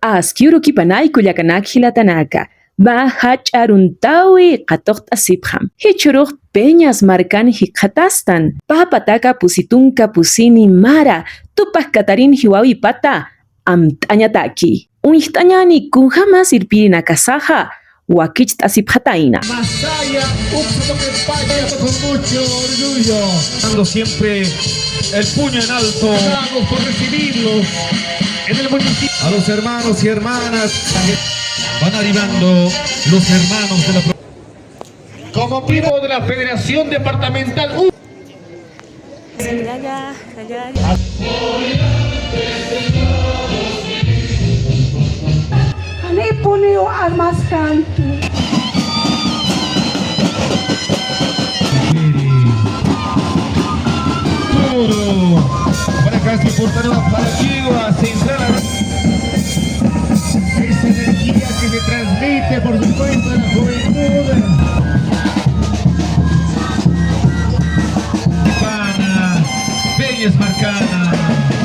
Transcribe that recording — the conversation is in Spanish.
Askiuruki panay kullakanak hilatanaka. Bahacharuntawi qatoqta sipjam. Hichuruq peñas marcan hiqatastan. Papataka pusitunka pusini mara. Tupak katarin hiwawi pata. Amtañataki. Unihtañani kunjama sirpirina kasaja. Wakich tasipjataina. Masaya, con mucho orgullo. Dando siempre el puño en alto. Vamos por recibirlos en el municipio. A los hermanos y hermanas van arribando los hermanos de la como pivo de la Federación Departamental 1. Poneo almascanti. Todo para casi Portanova, para Chihuahua, central. Esa energía que se transmite, por supuesto, a la juventud. Marcana, Peñas Marcana.